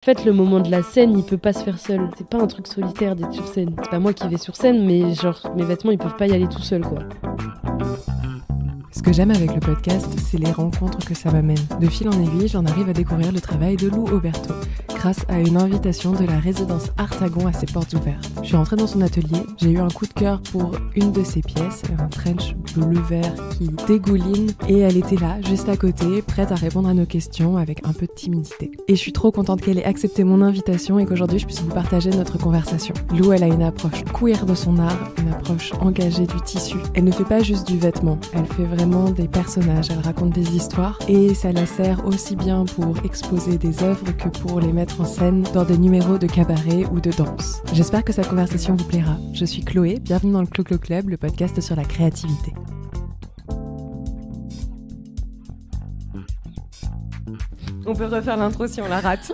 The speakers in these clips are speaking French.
En fait, le moment de la scène, il peut pas se faire seul. C'est pas un truc solitaire d'être sur scène. C'est pas moi qui vais sur scène, mais genre, mes vêtements, ils peuvent pas y aller tout seuls, quoi. Ce que j'aime avec le podcast, c'est les rencontres que ça m'amène. De fil en aiguille, j'en arrive à découvrir le travail de Lou Auberto, grâce à une invitation de la résidence Artagon à ses portes ouvertes. Je suis rentrée dans son atelier, j'ai eu un coup de cœur pour une de ses pièces, un trench bleu-vert qui dégouline, et elle était là, juste à côté, prête à répondre à nos questions avec un peu de timidité. Et je suis trop contente qu'elle ait accepté mon invitation et qu'aujourd'hui je puisse vous partager notre conversation. Lou, elle a une approche queer de son art, une approche engagée du tissu. Elle ne fait pas juste du vêtement, elle fait vraiment des personnages, elle raconte des histoires et ça la sert aussi bien pour exposer des œuvres que pour les mettre en scène dans des numéros de cabaret ou de danse. J'espère que cette conversation vous plaira. Je suis Chloé, bienvenue dans le Clo-Clo Club, le podcast sur la créativité. On peut refaire l'intro si on la rate.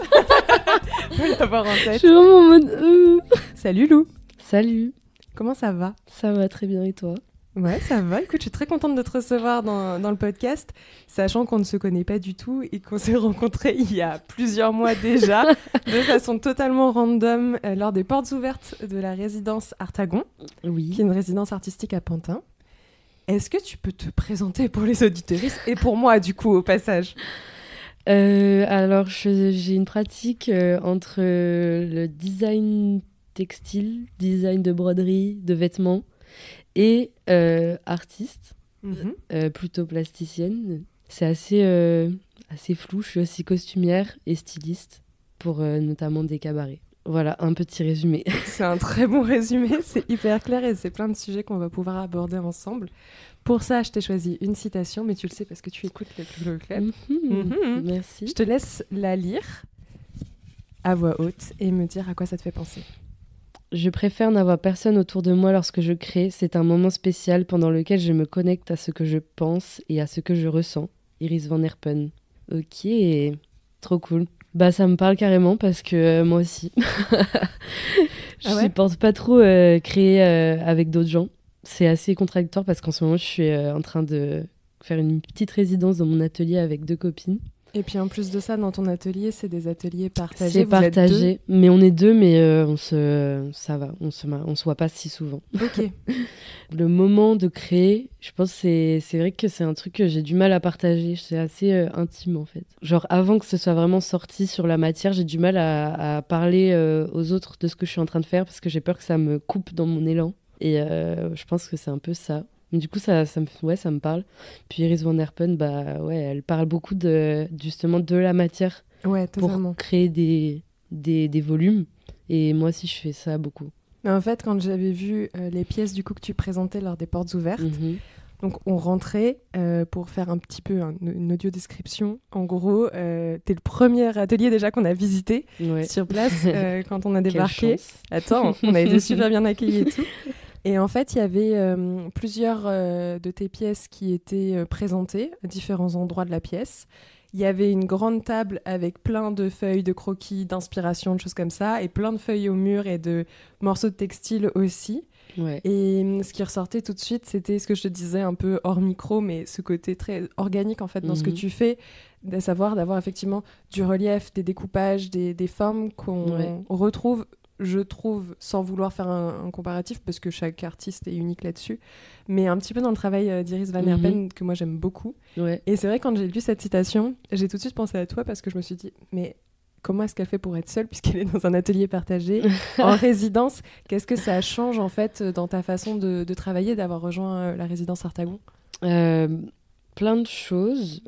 Faut l'avoir en tête. Je suis vraiment en mode... Salut Lou. Salut. Comment ça va ? Ça va très bien, et toi ? Ouais, ça va. Écoute, je suis très contente de te recevoir dans le podcast, sachant qu'on ne se connaît pas du tout et qu'on s'est rencontrés il y a plusieurs mois déjà, de façon totalement random, lors des portes ouvertes de la résidence Artagon, Oui. qui est une résidence artistique à Pantin. Est-ce que tu peux te présenter pour les auditeuristes et pour moi, du coup, au passage ? Alors, j'ai une pratique entre le design textile, design de broderie, de vêtements, et artiste, plutôt plasticienne. C'est assez flou. Je suis aussi costumière et styliste pour notamment des cabarets. Voilà, un petit résumé. C'est un très bon résumé, c'est hyper clair et c'est plein de sujets qu'on va pouvoir aborder ensemble. Pour ça, je t'ai choisi une citation, mais tu le sais parce que tu écoutes le club. Merci. Je te laisse la lire à voix haute et me dire à quoi ça te fait penser. Je préfère n'avoir personne autour de moi lorsque je crée. C'est un moment spécial pendant lequel je me connecte à ce que je pense et à ce que je ressens. Iris van Herpen. Ok, trop cool. Bah ça me parle carrément parce que moi aussi. Je supporte pas trop créer avec d'autres gens. C'est assez contradictoire parce qu'en ce moment je suis en train de faire une petite résidence dans mon atelier avec 2 copines. Et puis en plus de ça, dans ton atelier, c'est des ateliers partagés. C'est partagé, mais on est 2, mais ça va, on se voit pas si souvent. Ok. Le moment de créer, je pense que c'est vrai que c'est un truc que j'ai du mal à partager. C'est assez intime en fait. Genre avant que ce soit vraiment sorti sur la matière, j'ai du mal à parler aux autres de ce que je suis en train de faire parce que j'ai peur que ça me coupe dans mon élan. Et je pense que c'est un peu ça. Mais du coup, ça me parle. Puis Iris van Herpen, elle parle beaucoup justement de la matière pour créer des volumes. Et moi aussi, je fais ça beaucoup. Mais en fait, quand j'avais vu les pièces du coup que tu présentais lors des portes ouvertes, donc on rentrait pour faire un petit peu une audio description. En gros, t'es le premier atelier déjà qu'on a visité sur place quand on a débarqué. Attends, on a été super bien accueillis et tout. Et en fait, il y avait plusieurs de tes pièces qui étaient présentées à différents endroits de la pièce. Il y avait une grande table avec plein de feuilles, de croquis, d'inspiration, de choses comme ça, et plein de feuilles au mur et de morceaux de textile aussi. Ouais. Et ce qui ressortait tout de suite, c'était ce que je te disais un peu hors micro, mais ce côté très organique en fait dans ce que tu fais, à savoir d'avoir effectivement du relief, des découpages, des formes qu'on retrouve, je trouve, sans vouloir faire un comparatif, parce que chaque artiste est unique là-dessus, mais un petit peu dans le travail d'Iris van Herpen, que moi j'aime beaucoup. Ouais. Et c'est vrai, quand j'ai lu cette citation, j'ai tout de suite pensé à toi, parce que je me suis dit, mais comment est-ce qu'elle fait pour être seule, puisqu'elle est dans un atelier partagé, en résidence ? Qu'est-ce que ça change, en fait, dans ta façon de travailler, d'avoir rejoint la résidence Artagon ? Plein de choses.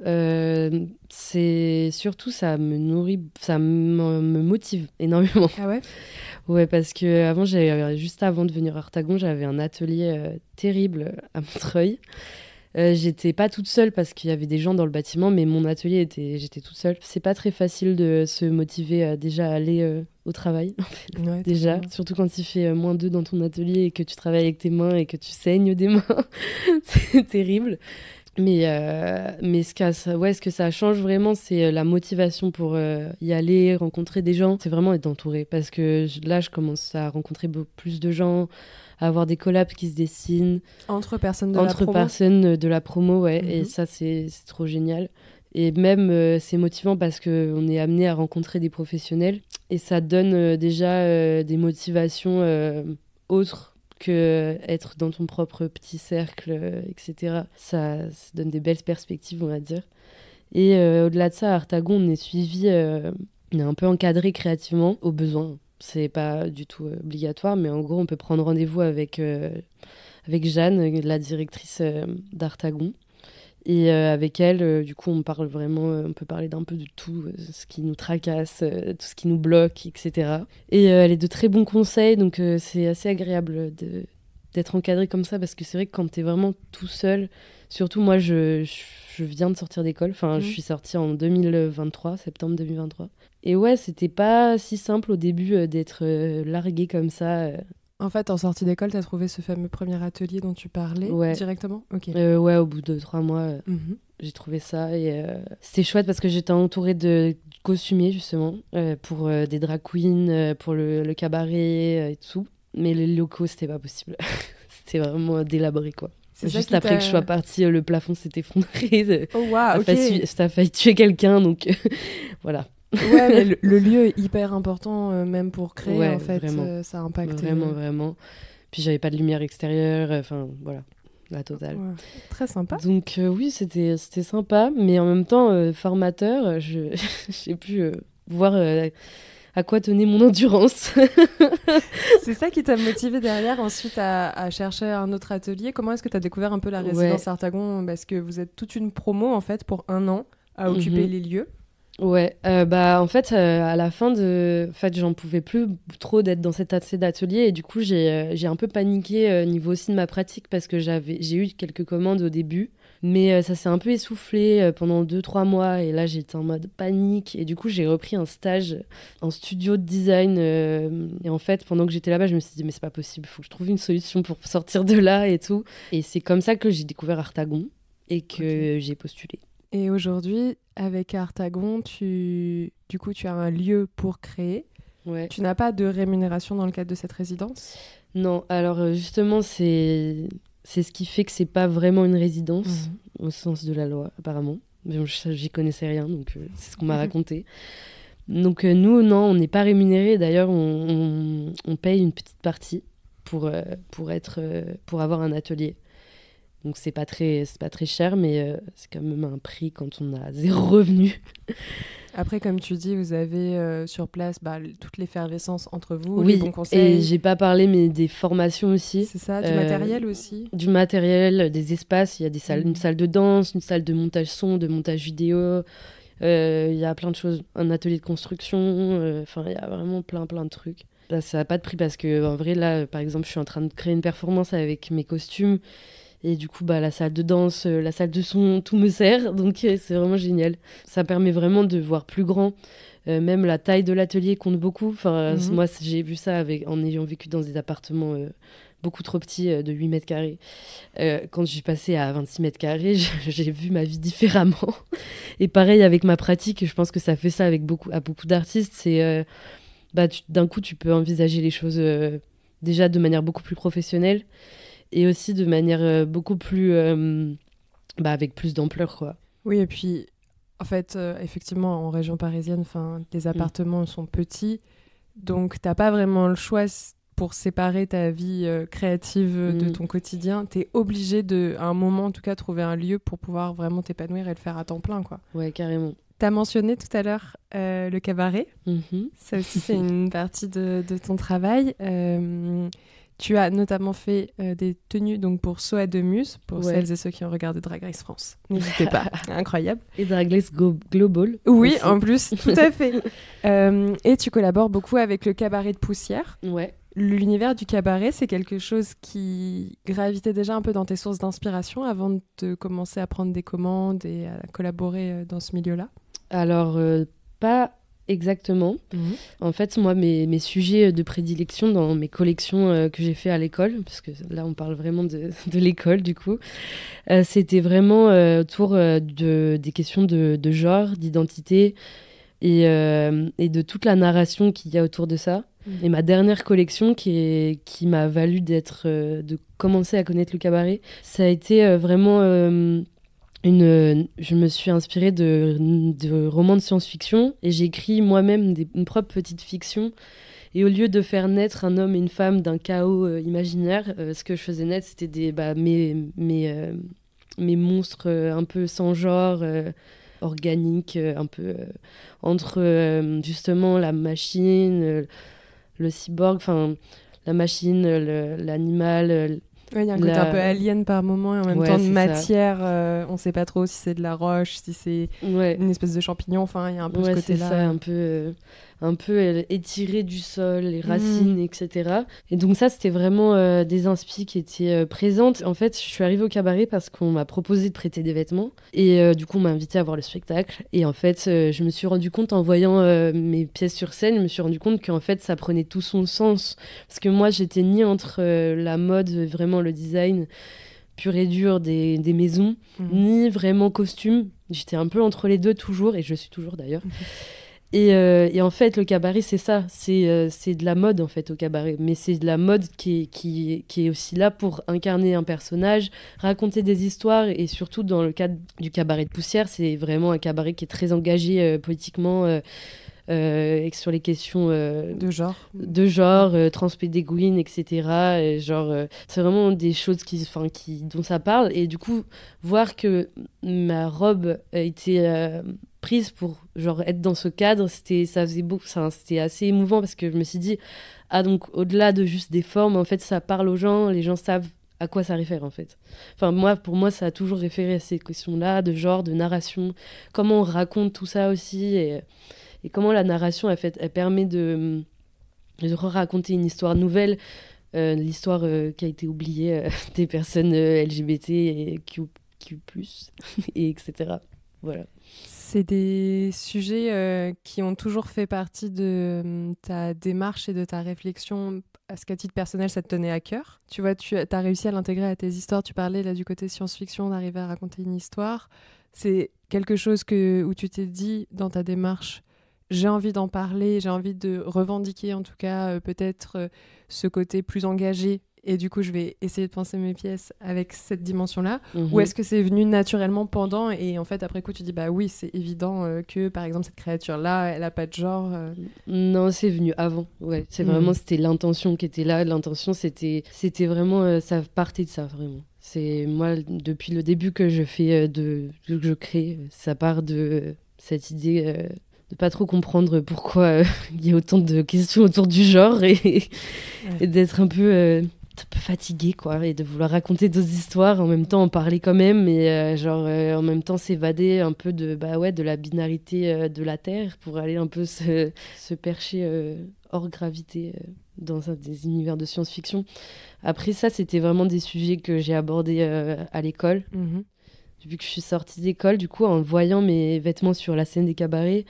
C'est surtout, ça me nourrit, ça me motive énormément. Ah ouais ? Ouais, parce que juste avant de venir à Artagon, j'avais un atelier terrible à Montreuil. J'étais pas toute seule parce qu'il y avait des gens dans le bâtiment, mais mon atelier j'étais toute seule. C'est pas très facile de se motiver déjà à aller au travail, en fait. Ouais, déjà, surtout quand il fait -2 dans ton atelier et que tu travailles avec tes mains et que tu saignes des mains. C'est terrible. Mais ce que ça change vraiment, c'est la motivation pour y aller, rencontrer des gens. C'est vraiment être entourée. Parce que là, je commence à rencontrer beaucoup plus de gens, à avoir des collabs qui se dessinent. Entre personnes de la promo, ouais. Et ça, c'est trop génial. Et même, c'est motivant parce qu'on est amené à rencontrer des professionnels Et ça donne déjà des motivations autres que être dans ton propre petit cercle, etc. Ça donne des belles perspectives, on va dire. Et au-delà de ça, à Artagon, on est suivi, on est un peu encadré créativement, au besoin. C'est pas du tout obligatoire, mais en gros, on peut prendre rendez-vous avec Jeanne, la directrice d'Artagon. Et avec elle, du coup, on peut parler d'un peu de tout, ce qui nous tracasse, tout ce qui nous bloque, etc. Et elle est de très bons conseils, donc c'est assez agréable d'être encadré comme ça, parce que c'est vrai que quand t'es vraiment tout seul, surtout moi, je viens de sortir d'école, je suis sortie en 2023, septembre 2023. Et ouais, c'était pas si simple au début d'être larguée comme ça. En fait, en sortie d'école, t'as trouvé ce fameux premier atelier dont tu parlais directement ? Ok. Ouais, au bout de 3 mois, j'ai trouvé ça. Et c'était chouette parce que j'étais entourée de costumiers, justement, pour des drag queens, pour le cabaret et tout. Mais les locaux, c'était pas possible. C'était vraiment délabré, quoi. C'est juste après que je sois partie, le plafond s'est effondré. Oh, waouh, ok. Ça a failli tuer quelqu'un, donc voilà. Ouais, mais le lieu est hyper important, même pour créer, en fait, ça a impacté. Vraiment. Puis j'avais pas de lumière extérieure, voilà, la totale. Ouais. Très sympa. Donc oui, c'était sympa, mais en même temps, formateur, j'ai pu voir à quoi tenait mon endurance. C'est ça qui t'a motivé derrière ensuite à chercher un autre atelier. Comment est-ce que tu as découvert un peu la résidence Artagon ? Parce que vous êtes toute une promo, en fait, pour 1 an à occuper les lieux. Ouais, en fait, à la fin j'en pouvais plus trop d'être dans cet atelier et du coup, j'ai un peu paniqué niveau aussi de ma pratique parce que j'ai eu quelques commandes au début, mais ça s'est un peu essoufflé pendant 2-3 mois et là, j'étais en mode panique et du coup, j'ai repris un stage en studio de design et en fait, pendant que j'étais là-bas, je me suis dit, mais c'est pas possible, il faut que je trouve une solution pour sortir de là et tout. Et c'est comme ça que j'ai découvert Artagon et que j'ai postulé. Et aujourd'hui, avec Artagon, tu as un lieu pour créer. Ouais. Tu n'as pas de rémunération dans le cadre de cette résidence ? Non, alors justement, c'est ce qui fait que c'est pas vraiment une résidence au sens de la loi, apparemment. Mais j'y connaissais rien, donc c'est ce qu'on m'a raconté. Donc nous, non, on n'est pas rémunérés. D'ailleurs, on paye une petite partie pour avoir un atelier. Donc c'est pas très cher, mais c'est quand même un prix quand on a 0 revenu. Après, comme tu dis, vous avez sur place toute l'effervescence entre vous, les bons conseils. Et j'ai pas parlé, mais des formations aussi. C'est ça, du matériel aussi. Du matériel, des espaces. Il y a des salles, une salle de danse, une salle de montage son, de montage vidéo. Il y a plein de choses. Un atelier de construction. Il y a vraiment plein de trucs. Là, ça n'a pas de prix parce que, en vrai, là, par exemple, je suis en train de créer une performance avec mes costumes. Et du coup, la salle de danse, la salle de son, tout me sert. Donc, c'est vraiment génial. Ça permet vraiment de voir plus grand. Même la taille de l'atelier compte beaucoup. Moi, j'ai vu ça en ayant vécu dans des appartements beaucoup trop petits, de 8 mètres carrés. Quand je suis passée à 26 mètres carrés, j'ai vu ma vie différemment. Et pareil, avec ma pratique, je pense que ça fait ça à beaucoup d'artistes. C'est, d'un coup, tu peux envisager les choses déjà de manière beaucoup plus professionnelle. Et aussi de manière beaucoup plus... avec plus d'ampleur, quoi. Oui, et puis, en fait, effectivement, en région parisienne, les appartements sont petits, donc t'as pas vraiment le choix pour séparer ta vie créative de ton quotidien. T'es obligé à un moment, en tout cas, trouver un lieu pour pouvoir vraiment t'épanouir et le faire à temps plein, quoi. Ouais, carrément. T'as mentionné tout à l'heure le cabaret. Ça aussi, c'est une partie de ton travail. Tu as notamment fait des tenues donc pour Soa de Muse, pour celles et ceux qui ont regardé Drag Race France. N'hésitez pas, incroyable. Et Drag Race Global. Oui, aussi. En plus, tout à fait. Et tu collabores beaucoup avec le cabaret de Poussière. Ouais. L'univers du cabaret, c'est quelque chose qui gravitait déjà un peu dans tes sources d'inspiration avant de commencer à prendre des commandes et à collaborer dans ce milieu-là ? Alors, pas exactement. En fait, moi, mes sujets de prédilection dans mes collections que j'ai fait à l'école, parce que là, on parle vraiment de l'école, du coup, c'était vraiment autour des questions de genre, d'identité et de toute la narration qu'il y a autour de ça. Et ma dernière collection qui m'a valu de commencer à connaître le cabaret, ça a été vraiment je me suis inspirée de romans de science-fiction et j'ai écrit moi-même une propre petite fiction. Et au lieu de faire naître un homme et une femme d'un chaos imaginaire, ce que je faisais naître, c'était mes monstres un peu sans genre, organiques, un peu entre justement la machine, le cyborg, enfin la machine, l'animal. Il y a un côté un peu alien par moment et en même temps de matière. On ne sait pas trop si c'est de la roche, si c'est une espèce de champignon. Enfin, il y a un peu ce côté-là. C'est ça, un peu étiré du sol, les racines, etc. Et donc ça, c'était vraiment des inspi qui étaient présentes. En fait, je suis arrivée au cabaret parce qu'on m'a proposé de prêter des vêtements. Et du coup, on m'a invitée à voir le spectacle. Et en fait, je me suis rendu compte en voyant mes pièces sur scène, je me suis rendu compte qu'en fait, ça prenait tout son sens. Parce que moi, j'étais ni entre la mode, vraiment le design pur et dur des maisons, ni vraiment costume. J'étais un peu entre les deux toujours, et je suis toujours d'ailleurs. Et en fait, le cabaret, c'est ça. C'est de la mode, en fait, au cabaret. Mais c'est de la mode qui est aussi là pour incarner un personnage, raconter des histoires. Et surtout, dans le cadre du cabaret de Poussière, c'est vraiment un cabaret qui est très engagé politiquement et sur les questions de genre transpédéguine, etc. Et c'est vraiment des choses dont ça parle. Et du coup, voir que ma robe a été prise pour être dans ce cadre, c'était assez émouvant parce que je me suis dit, donc au-delà de juste des formes, en fait, ça parle aux gens, les gens savent à quoi ça réfère en fait. Enfin, pour moi, ça a toujours référé à ces questions-là, de genre, de narration, comment on raconte tout ça aussi, et comment la narration, elle permet de raconter une histoire nouvelle, l'histoire qui a été oubliée des personnes LGBT et Q+, et etc. Voilà. C'est des sujets qui ont toujours fait partie de ta démarche et de ta réflexion. Est-ce qu'à titre personnel, ça te tenait à cœur? Tu vois, tu as réussi à l'intégrer à tes histoires. Tu parlais là du côté science-fiction, d'arriver à raconter une histoire. C'est quelque chose où tu t'es dit dans ta démarche, j'ai envie d'en parler, j'ai envie de revendiquer en tout cas peut-être ce côté plus engagé. Et du coup, je vais essayer de penser mes pièces avec cette dimension-là. Ou est-ce que c'est venu naturellement pendant et en fait, après coup, tu dis, bah oui, c'est évident que, par exemple, cette créature-là, elle n'a pas de genre Non, c'est venu avant. Ouais, c'était l'intention qui était là. L'intention, c'était vraiment... ça partait de ça, vraiment. C'est moi, depuis le début que je fais, que je crée, ça part de cette idée... de pas trop comprendre pourquoi il y a autant de questions autour du genre et d'être un peu fatiguée, quoi, et de vouloir raconter d'autres histoires, en même temps en parler quand même, mais en même temps s'évader un peu de la binarité de la Terre pour aller un peu se percher hors gravité dans des univers de science-fiction. Après ça, c'était vraiment des sujets que j'ai abordés à l'école. Depuis que je suis sortie d'école, du coup, en voyant mes vêtements sur la scène des cabarets,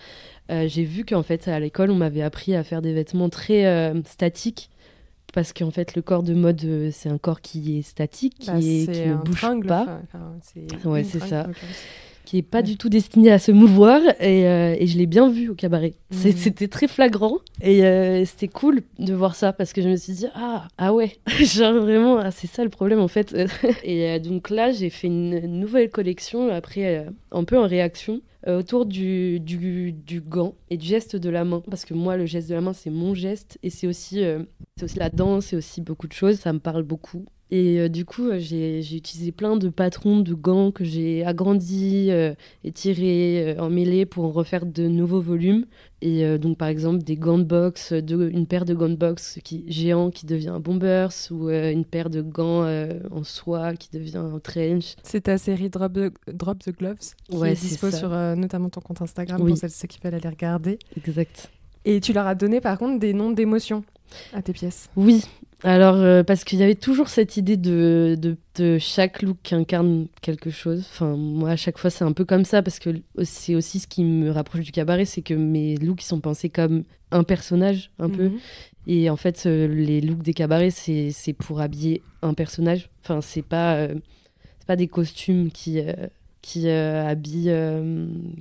j'ai vu qu'en fait, à l'école, on m'avait appris à faire des vêtements très statiques. Parce qu'en fait, le corps de mode, c'est un corps qui est statique, qui ne bouge pas. C'est ça. Qui n'est pas du tout destiné à se mouvoir. Et je l'ai bien vu au cabaret. C'était très flagrant. Et c'était cool de voir ça parce que je me suis dit, ah ouais, genre vraiment, c'est ça le problème en fait. Et donc là, j'ai fait une nouvelle collection, après, un peu en réaction, autour du gant et du geste de la main. Parce que moi, le geste de la main, c'est mon geste. Et c'est aussi la danse, c'est aussi beaucoup de choses. Ça me parle beaucoup. Et du coup, j'ai utilisé plein de patrons de gants que j'ai agrandis, étirés, emmêlés pour en refaire de nouveaux volumes. Et donc, par exemple, des gants de boxe, une paire de gants de boxe géant qui devient un bombers, ou une paire de gants en soie qui devient un trench. C'est ta série Drop the Gloves qui est dispo sur notamment ton compte Instagram pour ceux qui veulent aller regarder. Exact. Et tu leur as donné par contre des noms d'émotions à tes pièces. Oui. Alors, parce qu'il y avait toujours cette idée de chaque look qui incarne quelque chose. Enfin, moi, à chaque fois, c'est un peu comme ça, parce que c'est aussi ce qui me rapproche du cabaret, c'est que mes looks, ils sont pensés comme un personnage, un peu. Et en fait, les looks des cabarets, c'est pour habiller un personnage. Enfin, c'est pas des costumes qui qui habille...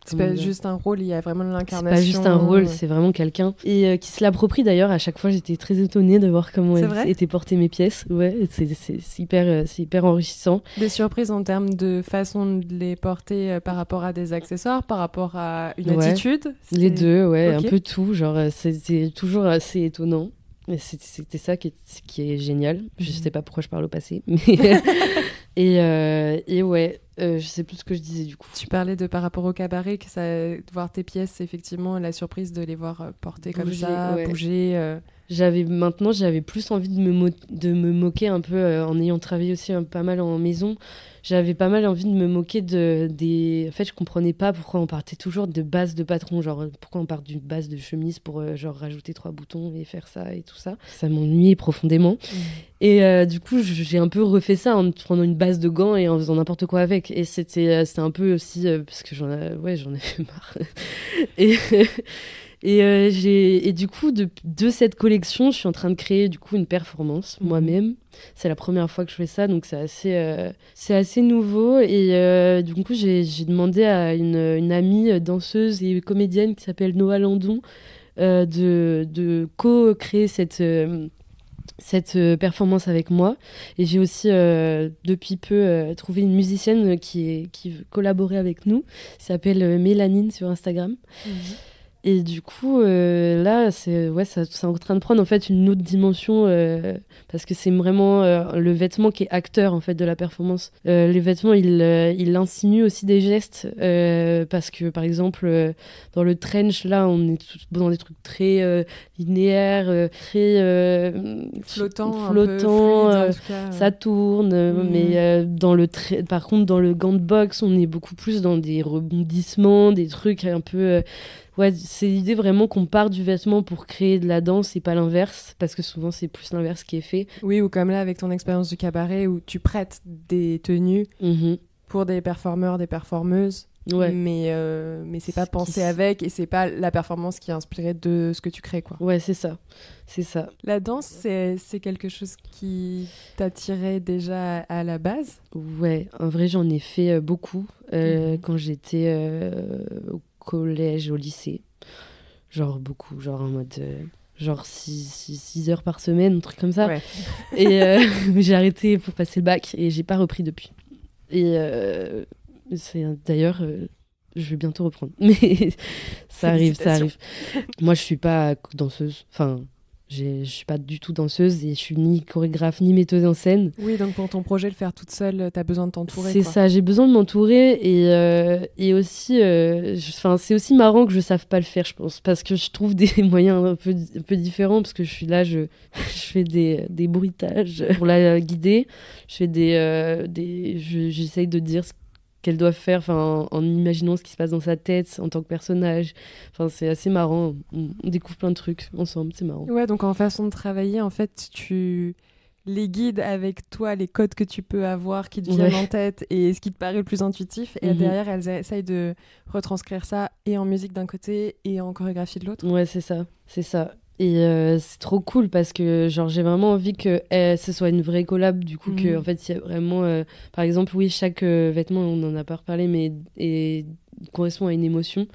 c'est pas juste un rôle, il y a vraiment l'incarnation. C'est pas juste un rôle, c'est vraiment quelqu'un. Et qui se l'approprie d'ailleurs. À chaque fois, j'étais très étonnée de voir comment étaient portées mes pièces. Ouais, c'est hyper enrichissant. Des surprises en termes de façon de les porter par rapport à des accessoires, par rapport à une attitude. Les deux, ouais, un peu tout. Genre, c'est toujours assez étonnant. C'était ça qui est génial. Je sais pas pourquoi je parle au passé. Mais et ouais, je sais plus ce que je disais du coup. Tu parlais de par rapport au cabaret, que de voir tes pièces, effectivement, la surprise de les voir porter comme ça, bouger. J'avais plus envie de me moquer un peu en ayant travaillé aussi pas mal en maison. J'avais pas mal envie de me moquer En fait, je comprenais pas pourquoi on partait toujours de base de patron. Genre, pourquoi on part d'une base de chemise pour genre rajouter 3 boutons et faire ça et tout ça. Ça m'ennuyait profondément. Et du coup, j'ai un peu refait ça en prenant une base de gants et en faisant n'importe quoi avec. Et c'était un peu aussi... parce que j'en avais fait marre. Et du coup, de cette collection, je suis en train de créer du coup une performance moi-même. C'est la première fois que je fais ça, donc c'est assez nouveau. Et du coup, j'ai demandé à une amie danseuse et comédienne qui s'appelle Noah Landon de co-créer cette performance avec moi. Et j'ai aussi depuis peu trouvé une musicienne qui veut collaborer avec nous. Elle s'appelle Mélanine sur Instagram. Et du coup, là, c'est en train de prendre en fait une autre dimension parce que c'est vraiment le vêtement qui est acteur en fait de la performance. Les vêtements, il insinue aussi des gestes parce que par exemple dans le trench là, on est dans des trucs très linéaires, très flottant, fluide, ça tourne. Mais par contre, dans le gant de boxe, on est beaucoup plus dans des rebondissements, des trucs un peu ouais, c'est l'idée vraiment qu'on part du vêtement pour créer de la danse et pas l'inverse, parce que souvent c'est plus l'inverse qui est fait. Oui, ou comme là avec ton expérience du cabaret où tu prêtes des tenues pour des performeurs, des performeuses, mais c'est pas pensé avec et c'est pas la performance qui est inspirée de ce que tu crées, quoi. Ouais, c'est ça. La danse, c'est quelque chose qui t'attirait déjà à la base ? Ouais, en vrai j'en ai fait beaucoup quand j'étais au collège, au lycée, genre beaucoup, genre en mode genre 6 heures par semaine, un truc comme ça. Et j'ai arrêté pour passer le bac et j'ai pas repris depuis. Et d'ailleurs je vais bientôt reprendre, mais ça arrive. Moi je suis pas danseuse, enfin je suis pas du tout danseuse et je suis ni chorégraphe ni metteuse en scène. Oui, donc pour ton projet, le faire toute seule, t'as besoin de t'entourer. C'est ça, j'ai besoin de m'entourer et aussi, c'est aussi marrant que je sache pas le faire, je pense, parce que je trouve des moyens un peu différents, parce que je suis là, je fais des bruitages pour la guider, j'essaye de dire ce qu'elle doit faire, en imaginant ce qui se passe dans sa tête en tant que personnage. Enfin, c'est assez marrant. On découvre plein de trucs ensemble, c'est marrant. Ouais, donc en façon de travailler, en fait, tu les guides avec toi, les codes que tu peux avoir qui te viennent en tête et ce qui te paraît le plus intuitif. Et derrière, elles essayent de retranscrire ça et en musique d'un côté et en chorégraphie de l'autre. Ouais, c'est ça. Et c'est trop cool parce que genre j'ai vraiment envie que ce soit une vraie collab, du coup que en fait il y a vraiment par exemple chaque vêtement, on en a pas reparlé, mais correspond à une émotion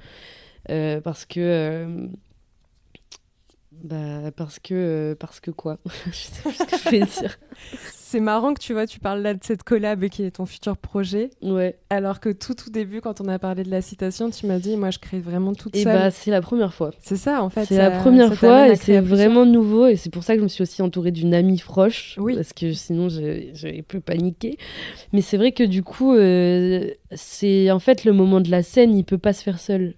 parce que quoi. Je sais plus ce que je vais dire. C'est marrant que tu parles là de cette collab qui est ton futur projet. Ouais. Alors que tout dernier, quand on a parlé de la citation, tu m'as dit, moi je crée vraiment toute seule. Et c'est la première fois. C'est ça en fait. C'est la première fois et c'est vraiment nouveau et c'est pour ça que je me suis aussi entourée d'une amie proche. Oui. Parce que sinon j'avais peu paniqué. Mais c'est vrai que du coup, c'est en fait le moment de la scène, il peut pas se faire seul.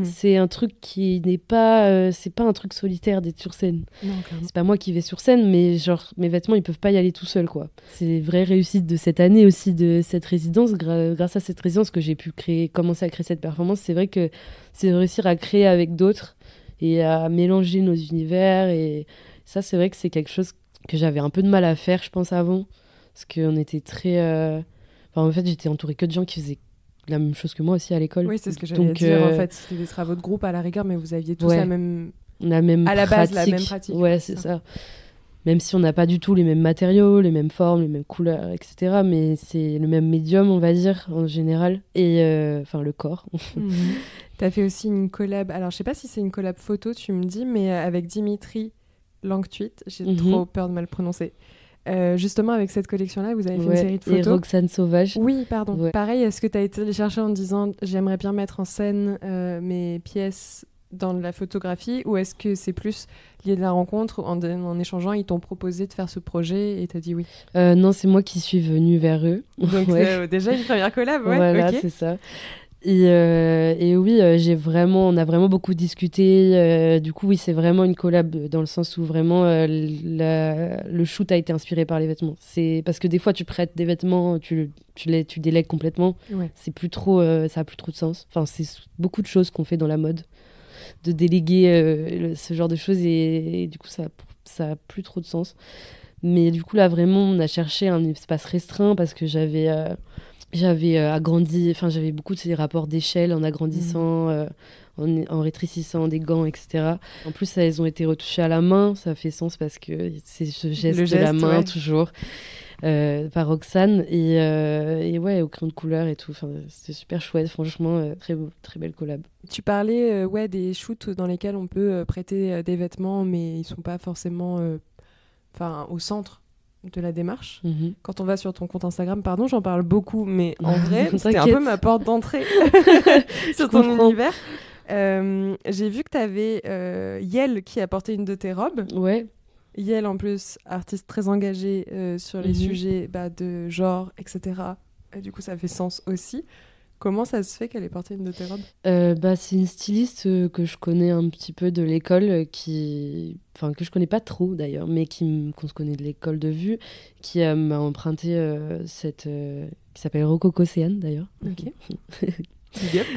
C'est un truc qui n'est pas c'est pas un truc solitaire d'être sur scène. Non, c'est pas moi qui vais sur scène, mais genre mes vêtements ils peuvent pas y aller tout seuls, quoi. C'est une vraie réussite de cette année aussi, de cette résidence. Grâce à cette résidence que j'ai pu commencer à créer cette performance, c'est vrai que c'est de réussir à créer avec d'autres et à mélanger nos univers, et ça c'est vrai que c'est quelque chose que j'avais un peu de mal à faire, je pense, avant, parce qu'on était très en fait j'étais entourée que de gens qui faisaient la même chose que moi aussi à l'école. Oui, c'est ce que j'allais dire. En fait, c'était des travaux de groupe à la rigueur, mais vous aviez tous la même à la base, la même pratique. Ouais, c'est ça. même si on n'a pas du tout les mêmes matériaux, les mêmes formes, les mêmes couleurs, etc. Mais c'est le même médium, on va dire, en général, et le corps. T'as fait aussi une collab, alors je sais pas si c'est une collab photo, tu me dis, mais avec Dimitri Langtuit, j'ai trop peur de mal prononcer. Justement, avec cette collection-là, vous avez fait une série de photos. Et Roxane Sauvage. Oui, pardon. Ouais. Pareil, est-ce que tu as été les chercher en disant j'aimerais bien mettre en scène mes pièces dans la photographie, ou est-ce que c'est plus lié de la rencontre, en échangeant, ils t'ont proposé de faire ce projet et t'as dit oui? Non, c'est moi qui suis venue vers eux. Donc c'est déjà une première collab, ouais. Voilà, okay. C'est ça. Et oui, on a vraiment beaucoup discuté. Du coup, oui, c'est vraiment une collab dans le sens où vraiment le shoot a été inspiré par les vêtements. C'est parce que des fois, tu prêtes des vêtements, tu délègues complètement. Ouais. C'est plus trop, ça a plus trop de sens. Enfin, c'est beaucoup de choses qu'on fait dans la mode, de déléguer ce genre de choses et du coup, ça a plus trop de sens. Mais du coup, là, vraiment, on a cherché un espace restreint parce que j'avais agrandi, j'avais beaucoup de ces rapports d'échelle en agrandissant, en rétrécissant des gants, etc. En plus, elles ont été retouchées à la main, ça fait sens parce que c'est ce geste de la main, ouais. Toujours, par Roxane, et ouais, au crayon de couleur et tout. C'était super chouette, franchement, très belle collab. Tu parlais des shoots dans lesquels on peut prêter des vêtements, mais ils sont pas forcément au centre de la démarche. Quand on va sur ton compte Instagram, pardon, j'en parle beaucoup, mais en vrai, c'était un peu ma porte d'entrée sur ton univers. J'ai vu que tu avais Yel qui a porté une de tes robes. Ouais. Yel, en plus, artiste très engagée sur les sujets de genre, etc. Et du coup, ça fait sens aussi. Comment ça se fait qu'elle ait porté une de tes robes ? C'est une styliste que je connais un petit peu de l'école, que je connais pas trop d'ailleurs, mais qu'on se connaît de l'école de vue, qui m'a emprunté cette... qui s'appelle Rococo Céane d'ailleurs. Ok.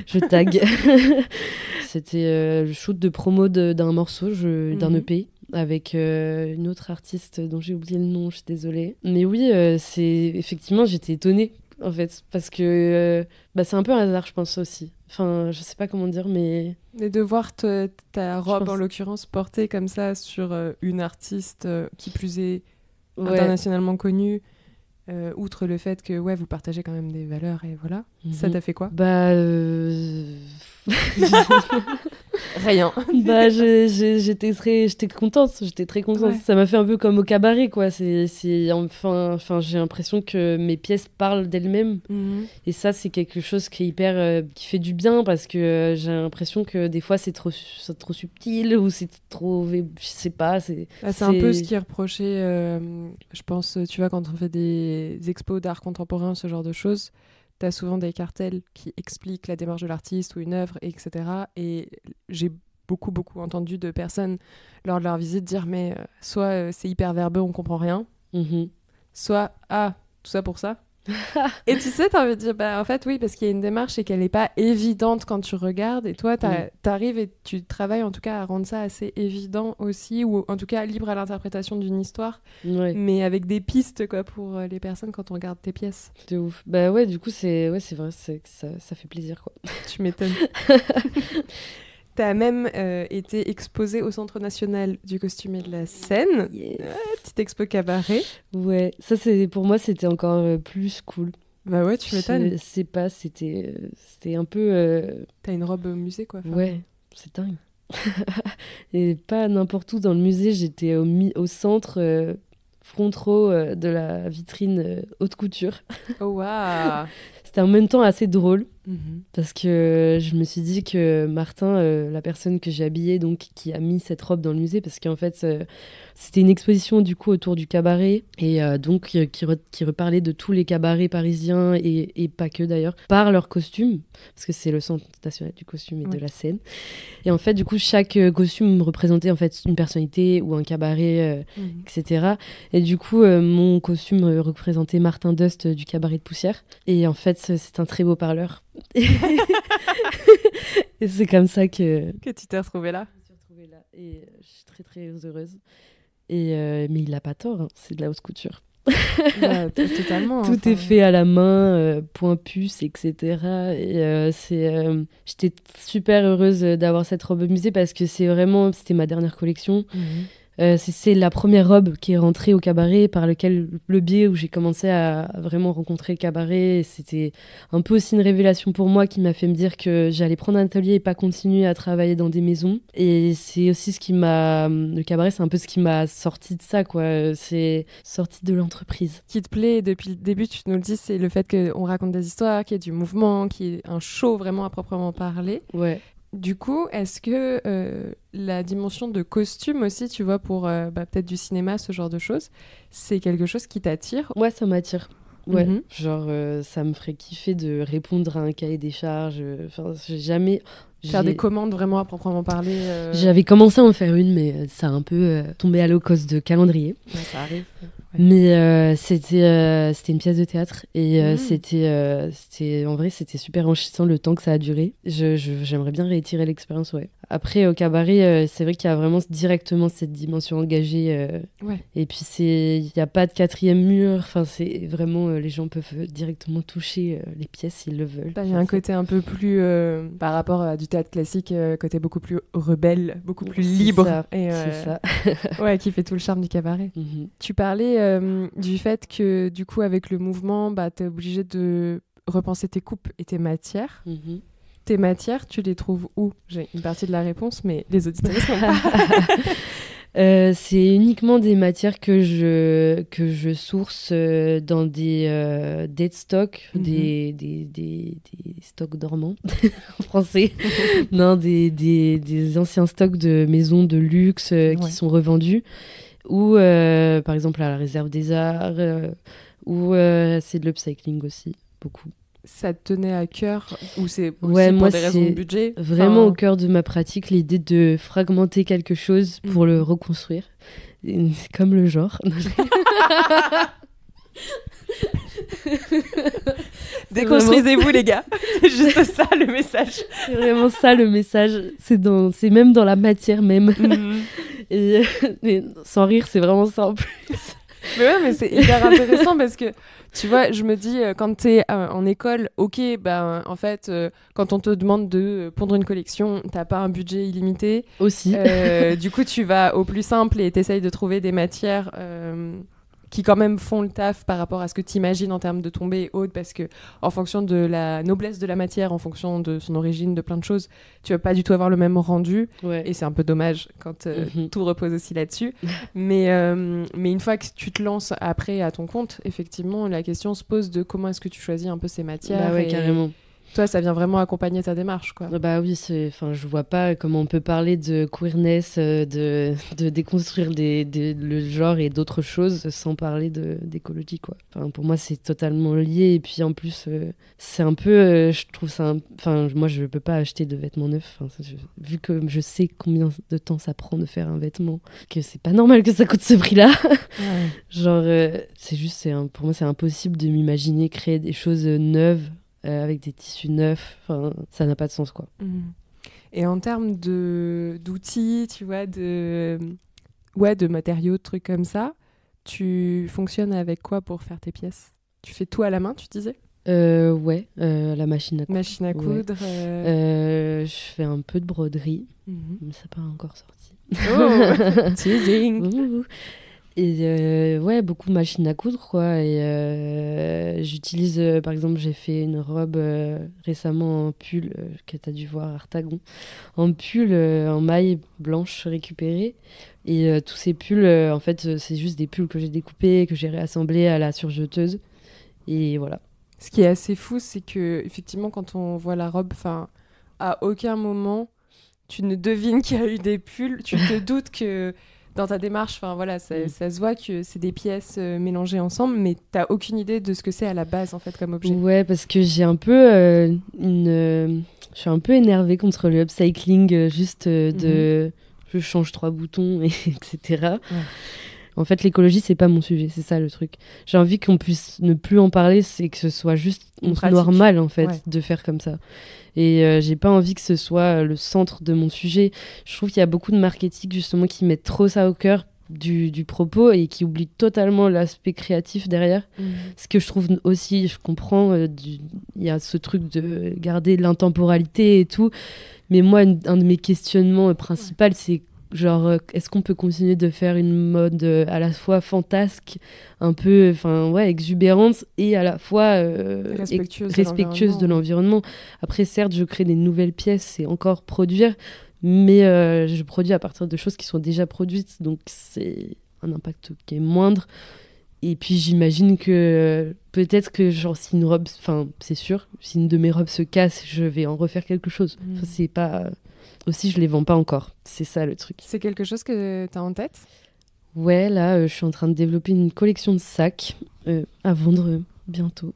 Je tag. C'était le shoot de promo d'un morceau, d'un EP, avec une autre artiste dont j'ai oublié le nom, je suis désolée. Mais oui, effectivement, j'étais étonnée. En fait, parce que c'est un peu un hasard, je pense aussi. Je sais pas comment dire, mais... Et de voir ta robe, en l'occurrence, portée comme ça sur une artiste qui plus est internationalement connue, outre le fait que vous partagez quand même des valeurs, et voilà. Ça t'a fait quoi ? Rien. J'étais contente, j'étais très contente. Ouais. Ça m'a fait un peu comme au cabaret, quoi. J'ai l'impression que mes pièces parlent d'elles-mêmes. Et ça, c'est quelque chose qui est hyper, qui fait du bien, parce que j'ai l'impression que des fois, c'est trop subtil, ou c'est trop, je sais pas. C'est un peu ce qui est reproché, je pense, tu vois, quand on fait des expos d'art contemporain, ce genre de choses. T'as souvent des cartels qui expliquent la démarche de l'artiste ou une œuvre, etc. Et j'ai beaucoup entendu de personnes lors de leur visite dire mais soit c'est hyper verbeux, on comprend rien, soit tout ça pour ça. Et tu sais, t'as envie de dire en fait oui, parce qu'il y a une démarche et qu'elle n'est pas évidente quand tu regardes, et toi t'arrives et tu travailles en tout cas à rendre ça assez évident aussi, ou en tout cas libre à l'interprétation d'une histoire, mais avec des pistes quoi pour les personnes quand on regarde tes pièces. De ouf. Ouais, du coup c'est vrai, ça fait plaisir quoi. Tu m'étonnes. T'as même été exposée au Centre national du costume et de la scène. Yes. Petite expo cabaret. Ouais, ça pour moi c'était encore plus cool. Bah ouais, tu m'étonnes. Je sais pas, c'était un peu... T'as une robe au musée quoi. Ouais, c'est dingue. Et pas n'importe où dans le musée, j'étais au centre, front row de la vitrine haute couture. Oh waouh. C'était en même temps assez drôle, parce que je me suis dit que Martin, la personne que j'ai habillée, donc qui a mis cette robe dans le musée, parce qu'en fait c'était une exposition du coup autour du cabaret, et donc qui reparlait de tous les cabarets parisiens, et pas que d'ailleurs, par leurs costumes, parce que c'est le Centre national du costume et de la scène. Et en fait du coup chaque costume représentait en fait une personnalité ou un cabaret, etc. Et du coup mon costume représentait Martin Dust du cabaret de Poussière, et en fait c'est un très beau parleur. Et c'est comme ça que tu t'es retrouvée là. Je me suis retrouvée là, et je suis très très heureuse. Mais il a pas tort, hein. C'est de la haute couture. Totalement. Tout est fait à la main, point puce, etc. Et j'étais super heureuse d'avoir cette robe au musée, parce que c'était ma dernière collection. C'est la première robe qui est rentrée au cabaret, par le biais où j'ai commencé à vraiment rencontrer le cabaret. Et c'était un peu aussi une révélation pour moi qui m'a fait me dire que j'allais prendre un atelier et pas continuer à travailler dans des maisons. Et c'est aussi le cabaret, c'est un peu ce qui m'a sorti de ça, quoi. C'est sorti de l'entreprise. Ce qui te plaît depuis le début, tu nous le dis, c'est le fait qu'on raconte des histoires, qu'il y ait du mouvement, qu'il y ait un show vraiment à proprement parler. Ouais. Du coup, est-ce que la dimension de costume aussi, tu vois, pour peut-être du cinéma, ce genre de choses, c'est quelque chose qui t'attire? Ouais, ça m'attire. Ouais, genre ça me ferait kiffer de répondre à un cahier des charges. Enfin, Faire des commandes vraiment à proprement parler. J'avais commencé à en faire une, mais ça a un peu tombé à l'eau cause de calendrier. Ouais, ça arrive. Ouais. Mais c'était une pièce de théâtre et c'était en vrai c'était super enrichissant le temps que ça a duré. J'aimerais bien réitérer l'expérience, ouais. Après au cabaret, c'est vrai qu'il y a vraiment directement cette dimension engagée. Et puis il y a pas de quatrième mur. Enfin c'est vraiment les gens peuvent directement toucher les pièces s'ils le veulent. Il y a un côté un peu plus par rapport à du théâtre classique, côté beaucoup plus rebelle, beaucoup plus libre. C'est ça. Ouais, qui fait tout le charme du cabaret. Tu parlais du fait que du coup avec le mouvement, t'es obligé de repenser tes coupes et tes matières. Tes matières, tu les trouves où? J'ai une partie de la réponse, mais les auditeurs ne sont pas. C'est uniquement des matières que je source dans des dead stocks, des stocks dormants en français. Non, des anciens stocks de maisons de luxe qui sont revendus. Ou par exemple à la Réserve des Arts, ou c'est de l'upcycling aussi, beaucoup. Ça te tenait à cœur ou c'est aussi pour des raisons de budget? Vraiment au cœur de ma pratique, l'idée de fragmenter quelque chose pour le reconstruire. C'est comme le genre. Déconstruisez-vous les gars, c'est juste ça le message. C'est vraiment ça le message, c'est même dans la matière même. Et sans rire, c'est vraiment ça en plus. Mais c'est hyper intéressant parce que tu vois, je me dis quand t'es en école, ok, en fait, quand on te demande de pondre une collection, t'as pas un budget illimité. Aussi. Du coup, tu vas au plus simple et t'essayes de trouver des matières qui quand même font le taf par rapport à ce que tu imagines en termes de tombée et autres, parce que en fonction de la noblesse de la matière, en fonction de son origine, de plein de choses, tu vas pas du tout avoir le même rendu. Et c'est un peu dommage quand tout repose aussi là-dessus. Mais une fois que tu te lances après à ton compte, effectivement, la question se pose de comment est-ce que tu choisis un peu ces matières. Bah ouais, carrément. Toi, ça vient vraiment accompagner ta démarche, quoi. Bah oui, je vois pas comment on peut parler de queerness, de déconstruire le genre et d'autres choses sans parler d'écologie, quoi. Enfin, pour moi, c'est totalement lié. Et puis en plus, c'est un peu, je trouve ça, moi, je peux pas acheter de vêtements neufs. Vu que je sais combien de temps ça prend de faire un vêtement, que c'est pas normal que ça coûte ce prix-là. Ouais. Genre, c'est juste, pour moi, c'est impossible de m'imaginer créer des choses neuves. Avec des tissus neufs, ça n'a pas de sens, quoi. Et en termes d'outils, tu vois, de matériaux, de trucs comme ça, tu fonctionnes avec quoi pour faire tes pièces? Tu fais tout à la main, tu disais? Ouais, la machine à coudre. Machine à coudre. Je fais un peu de broderie, mais ça n'a pas encore sorti. Oh, teasing. Et beaucoup de machines à coudre, quoi. Et j'utilise, par exemple, j'ai fait une robe récemment en pull que tu as dû voir à Artagon, en pull en maille blanche récupérée. Et tous ces pulls, en fait, c'est juste des pulls que j'ai découpés, que j'ai réassemblés à la surjeteuse. Et voilà. Ce qui est assez fou, c'est que effectivement, quand on voit la robe, à aucun moment tu ne devines qu'il y a eu des pulls. Tu te doutes que dans ta démarche, ça se voit que c'est des pièces mélangées ensemble, mais t'as aucune idée de ce que c'est à la base, en fait, comme objet. Ouais, parce que j'ai un peu je suis un peu énervée contre le upcycling, je change 3 boutons, etc. Ouais. En fait, l'écologie, c'est pas mon sujet, c'est ça le truc. J'ai envie qu'on puisse ne plus en parler, c'est que ce soit juste normal, en fait, de faire comme ça. Et j'ai pas envie que ce soit le centre de mon sujet. Je trouve qu'il y a beaucoup de marketing, justement, qui mettent trop ça au cœur du propos et qui oublient totalement l'aspect créatif derrière. Ce que je trouve aussi, je comprends, il y a ce truc de garder l'intemporalité et tout. Mais moi, un de mes questionnements principaux, c'est genre, est-ce qu'on peut continuer de faire une mode à la fois fantasque, un peu, exubérante, et à la fois respectueuse de l'environnement. Après, certes, je crée des nouvelles pièces, c'est encore produire, mais je produis à partir de choses qui sont déjà produites, donc c'est un impact qui est moindre. Et puis j'imagine que peut-être que genre si une robe, enfin c'est sûr, si une de mes robes se casse, je vais en refaire quelque chose. Enfin, c'est pas aussi je les vends pas encore. C'est ça le truc. C'est quelque chose que tu as en tête ? Ouais, là je suis en train de développer une collection de sacs à vendre bientôt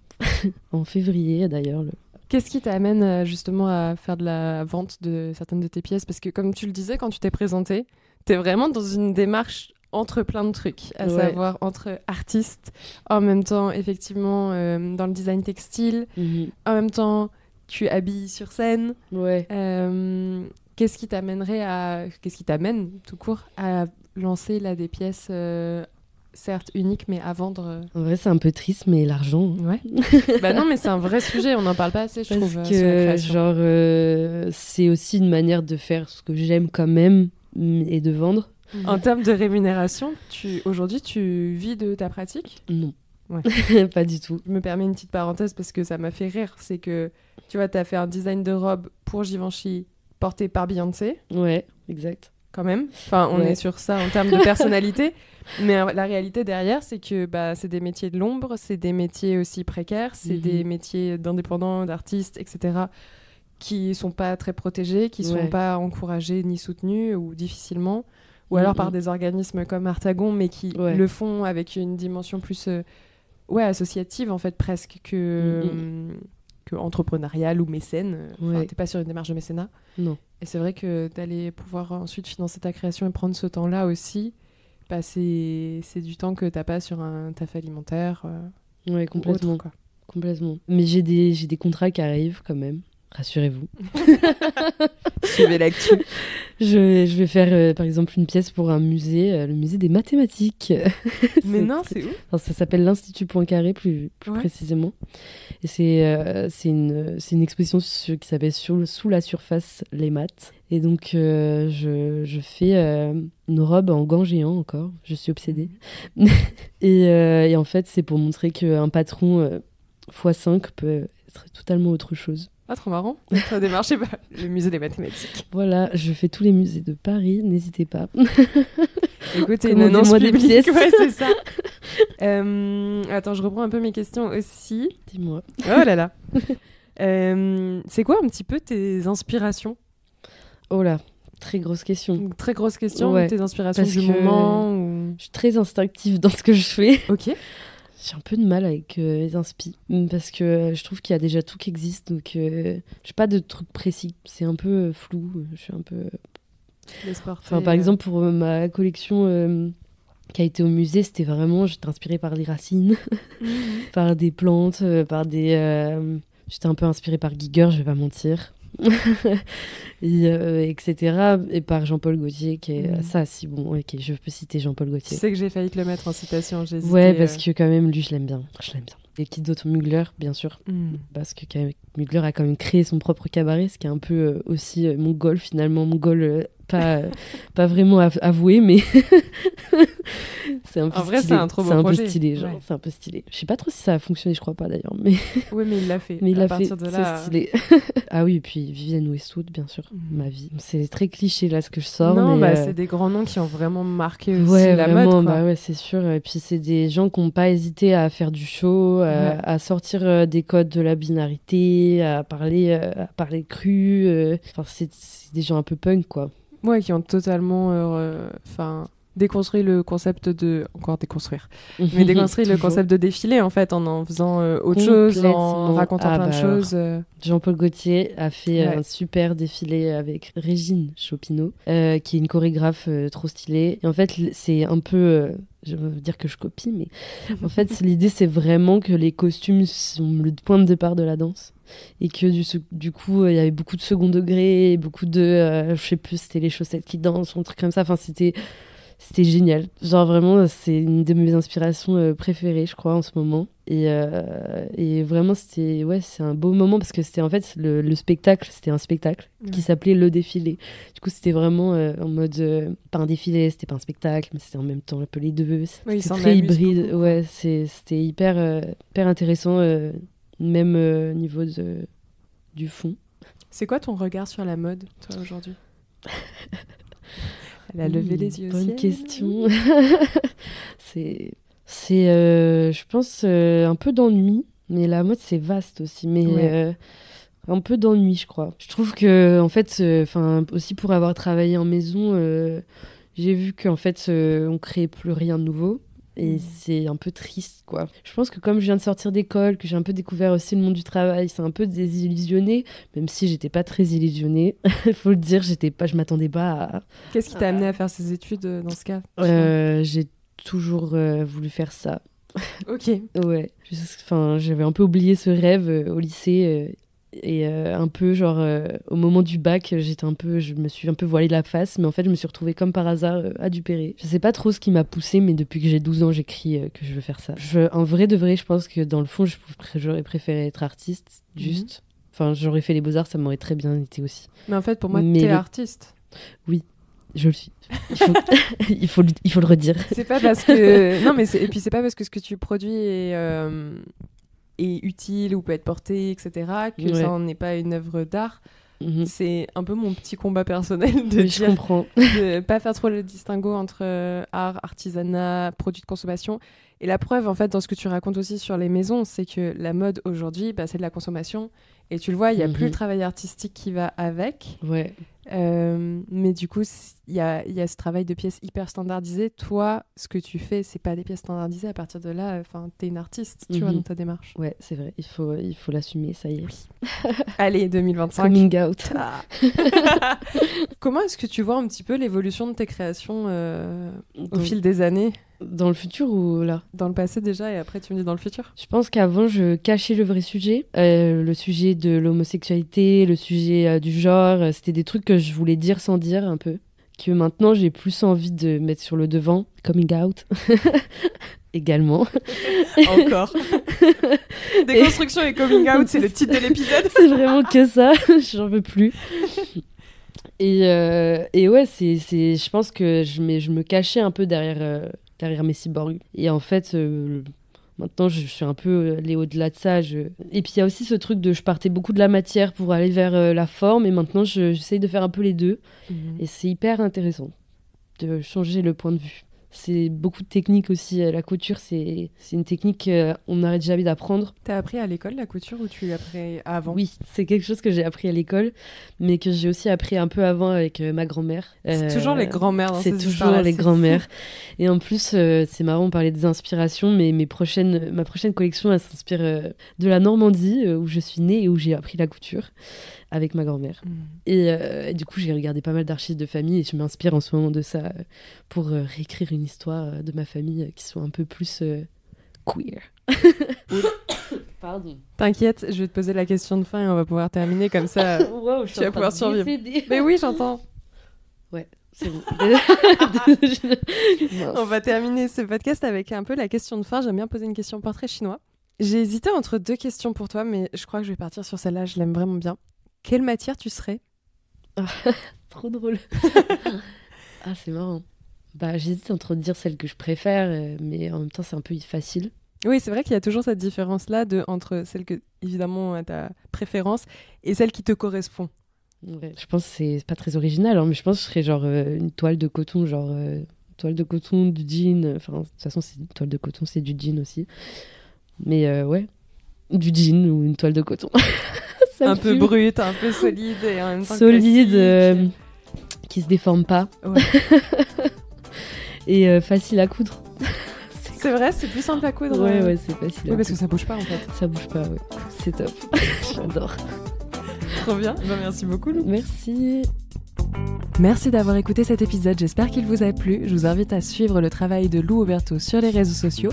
en février d'ailleurs. Qu'est-ce qui t'amène justement à faire de la vente de certaines de tes pièces ? Parce que comme tu le disais quand tu t'es présentée, t'es vraiment dans une démarche entre plein de trucs, à savoir entre artistes, en même temps, effectivement, dans le design textile, en même temps, tu habilles sur scène. Ouais. Qu'est-ce qui t'amène, tout court, à lancer là, des pièces, certes uniques, mais à vendre En vrai, c'est un peu triste, mais l'argent... Ouais. Bah non, mais c'est un vrai sujet, on n'en parle pas assez, je trouve. Parce que, genre, c'est aussi une manière de faire ce que j'aime quand même, et de vendre. En termes de rémunération, aujourd'hui, tu vis de ta pratique ? Non. Ouais. Pas du tout. Je me permets une petite parenthèse parce que ça m'a fait rire. C'est que, tu vois, t'as fait un design de robe pour Givenchy porté par Beyoncé. Ouais, exact. Quand même. Enfin, on est sur ça en termes de personnalité. Mais la réalité derrière, c'est que c'est des métiers de l'ombre, c'est des métiers aussi précaires, c'est des métiers d'indépendants, d'artistes, etc., qui sont pas très protégés, qui sont pas encouragés ni soutenus ou difficilement. Ou alors par des organismes comme Artagon, mais qui le font avec une dimension plus associative, en fait, presque que entrepreneuriale ou mécène. T'es pas sur une démarche de mécénat. Non. Et c'est vrai que d'aller pouvoir ensuite financer ta création et prendre ce temps-là aussi, c'est du temps que t'as pas sur un taf alimentaire. Ouais, complètement. Autre, quoi. Complètement. Mais j'ai des contrats qui arrivent quand même. Rassurez-vous. Suivez l'actu. Je vais faire, par exemple, une pièce pour un musée, le musée des mathématiques. Mais non, c'est où ? Alors, ça s'appelle l'Institut Poincaré, plus précisément. Et c'est une exposition qui s'appelle Sous la surface, les maths. Et donc, je fais une robe en gants géants encore. Je suis obsédée. Et en fait, c'est pour montrer qu'un patron x5 peut être totalement autre chose. Ah, trop marrant. Notre démarche, le musée des mathématiques. Voilà, je fais tous les musées de Paris, n'hésitez pas. Écoutez, une annonce publique, ouais, c'est ça. Attends, je reprends un peu mes questions aussi. Dis-moi. Oh là là. C'est quoi un petit peu tes inspirations ? Oh là, très grosse question. Très grosse question, tes inspirations parce du moment ou... Je suis très instinctive dans ce que je fais. Ok. J'ai un peu de mal avec les inspi, parce que je trouve qu'il y a déjà tout qui existe, donc j'ai pas de truc précis. C'est un peu flou, je suis un peu... par exemple, pour ma collection qui a été au musée, c'était vraiment... J'étais inspirée par les racines, par des plantes, par des... J'étais un peu inspirée par Giger, je vais pas mentir. etc. Et par Jean-Paul Gaultier qui est ça, si bon, ok, je peux citer Jean-Paul Gaultier. Tu sais que j'ai failli te le mettre en citation, j'ai hésité. Ouais, parce que quand même lui je l'aime bien. Et qui d'autre? Mugler, bien sûr, parce que quand même, Mugler a quand même créé son propre cabaret, ce qui est un peu aussi mongol finalement, pas vraiment avoué, mais c'est un peu en vrai, stylé. c'est un trop beau projet. Peu stylé, genre, c'est un peu stylé. Je sais pas trop si ça a fonctionné, je crois pas d'ailleurs, mais oui, mais il l'a fait. Mais il l'a fait, c'est stylé. Ah oui, et puis Vivienne Westwood, bien sûr, ma vie. C'est très cliché là ce que je sors. Non, mais c'est des grands noms qui ont vraiment marqué aussi la vraiment, mode. Quoi. Ouais, c'est sûr. Et puis c'est des gens qui n'ont pas hésité à faire du show, à sortir des codes de la binarité, à parler cru. Enfin, c'est des gens un peu punk, quoi. Ouais, qui ont totalement déconstruit le concept de... Encore déconstruire. Mais déconstruire le concept de défilé, en fait, en faisant autre chose, en racontant plein de choses. Jean-Paul Gaultier a fait un super défilé avec Régine Chopineau, qui est une chorégraphe trop stylée. Et en fait, c'est un peu... je veux dire que je copie, mais en fait, l'idée, c'est vraiment que les costumes sont le point de départ de la danse. Et que du coup, il y avait beaucoup de second degré, beaucoup de... je sais plus, c'était les chaussettes qui dansent, un truc comme ça. Enfin, c'était génial. Genre vraiment, c'est une de mes inspirations préférées, je crois, en ce moment. Et vraiment, c'est un beau moment parce que c'était en fait le spectacle, c'était un spectacle qui s'appelait Le Défilé. Du coup, c'était vraiment en mode, pas un défilé, c'était pas un spectacle, mais c'était en même temps un peu les deux. C'était très hybride. Beaucoup. Ouais, c'était hyper intéressant, même niveau du fond. C'est quoi ton regard sur la mode, toi, aujourd'hui? Elle a levé les yeux au ciel. Bonne question. c'est je pense, un peu d'ennui. Mais la mode, c'est vaste aussi. Mais un peu d'ennui, je crois. Je trouve que, en fait, aussi pour avoir travaillé en maison, j'ai vu qu'en fait, on créait plus rien de nouveau. Et c'est un peu triste, quoi. Je pense que comme je viens de sortir d'école, que j'ai un peu découvert aussi le monde du travail, c'est un peu désillusionné, même si j'étais pas très illusionnée. Il faut le dire, je m'attendais pas à... Qu'est-ce qui t'a amené à faire ces études dans ce cas? J'ai toujours voulu faire ça. Ok. Ouais. J'avais un peu oublié ce rêve au lycée. Et un peu genre au moment du bac je me suis un peu voilée la face, mais en fait je me suis retrouvée comme par hasard à Duperré. Je sais pas trop ce qui m'a poussée, mais depuis que j'ai 12 ans j'écris que je veux faire ça. En vrai de vrai, je pense que dans le fond j'aurais préféré être artiste, juste. Enfin, j'aurais fait les beaux-arts, ça m'aurait très bien été aussi. Mais en fait pour moi t'es artiste. Oui, je le suis. Il faut le redire. C'est pas parce que non, mais et puis c'est pas parce que ce que tu produis est utile ou peut être porté, etc., que ça n'en est pas une œuvre d'art. C'est un peu mon petit combat personnel de je comprends. De pas faire trop le distinguo entre art, artisanat, produit de consommation. Et la preuve, en fait, dans ce que tu racontes aussi sur les maisons, c'est que la mode aujourd'hui, c'est de la consommation. Et tu le vois, il n'y a plus le travail artistique qui va avec. Ouais. Mais du coup, il y a ce travail de pièces hyper standardisées. Toi, ce que tu fais, c'est pas des pièces standardisées. À partir de là, t'es une artiste, tu vois, dans ta démarche. Ouais, c'est vrai. Il faut l'assumer, ça y est. Oui. Allez, 2025. Coming out. Comment est-ce que tu vois un petit peu l'évolution de tes créations au fil des années? Dans le futur ou là? Dans le passé déjà, et après tu me dis dans le futur. Je pense qu'avant, je cachais le vrai sujet. Le sujet de l'homosexualité, le sujet du genre. C'était des trucs que je voulais dire sans dire un peu. Que maintenant, j'ai plus envie de mettre sur le devant. Coming out. Également. Encore. Déconstruction et coming out, c'est le titre de l'épisode. C'est vraiment que ça. J'en veux plus. Et ouais, je pense que je me cachais un peu derrière mes cyborgs. Et en fait, maintenant, je suis un peu allée au-delà de ça. Et puis, il y a aussi ce truc de je partais beaucoup de la matière pour aller vers la forme. Et maintenant, j'essaye de faire un peu les deux. Et c'est hyper intéressant de changer le point de vue. C'est beaucoup de techniques aussi. La couture, c'est une technique qu'on n'arrête jamais d'apprendre. T'as appris à l'école la couture ou tu l'as appris avant? Oui, c'est quelque chose que j'ai appris à l'école, mais que j'ai aussi appris un peu avant avec ma grand-mère. C'est toujours les grand-mères dans ces histoires. C'est toujours les grand-mères. Et en plus, c'est marrant, on parlait des inspirations, mais ma prochaine collection, elle s'inspire de la Normandie, où je suis née et où j'ai appris la couture avec ma grand-mère. Et du coup, j'ai regardé pas mal d'archives de famille et je m'inspire en ce moment de ça pour réécrire une histoire de ma famille qui soit un peu plus queer. Pardon. T'inquiète, je vais te poser la question de fin et on va pouvoir terminer comme ça. Wow, tu vas pouvoir survivre. Mais oui, j'entends. Ouais, c'est bon. On va terminer ce podcast avec un peu la question de fin. J'aime bien poser une question portrait chinois. J'ai hésité entre deux questions pour toi, mais je crois que je vais partir sur celle-là. Je l'aime vraiment bien. Quelle matière tu serais? Trop drôle. Ah, c'est marrant. J'hésite entre dire celle que je préfère, mais en même temps, c'est un peu facile. Oui, c'est vrai qu'il y a toujours cette différence-là entre celle que, évidemment, à ta préférence et celle qui te correspond. Ouais, je pense que c'est pas très original, mais je pense que je serais genre une toile de coton, toile de coton, du jean. Enfin, de toute façon, c'est une toile de coton, c'est du jean aussi. Mais ouais, du jean ou une toile de coton. Un peu brute, un peu solide et en même temps solide, qui se déforme pas. Ouais. Et facile à coudre. C'est vrai, c'est plus simple à coudre. Ouais, c'est facile. Oui, parce que ça bouge pas en fait. Ça bouge pas, ouais. C'est top. J'adore. Trop bien. Merci beaucoup, Lou. Merci. Merci d'avoir écouté cet épisode, j'espère qu'il vous a plu. Je vous invite à suivre le travail de Lou Oberto sur les réseaux sociaux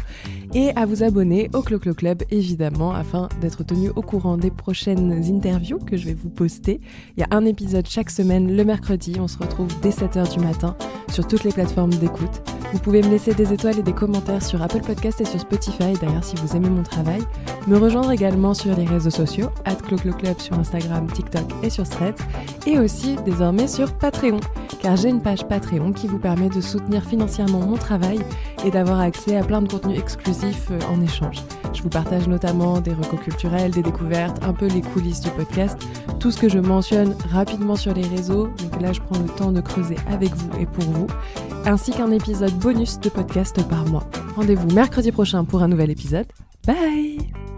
et à vous abonner au Clo-Clo Club, évidemment, afin d'être tenu au courant des prochaines interviews que je vais vous poster. Il y a un épisode chaque semaine le mercredi, on se retrouve dès 7h du matin sur toutes les plateformes d'écoute. Vous pouvez me laisser des étoiles et des commentaires sur Apple Podcast et sur Spotify, d'ailleurs si vous aimez mon travail. Me rejoindre également sur les réseaux sociaux, @CloCloClub sur Instagram, TikTok et sur Threads, et aussi désormais sur Patreon, car j'ai une page Patreon qui vous permet de soutenir financièrement mon travail et d'avoir accès à plein de contenus exclusifs en échange. Je vous partage notamment des recos culturels, des découvertes, un peu les coulisses du podcast, tout ce que je mentionne rapidement sur les réseaux, donc là je prends le temps de creuser avec vous et pour vous, ainsi qu'un épisode bonus de podcast par mois. Rendez-vous mercredi prochain pour un nouvel épisode. Bye!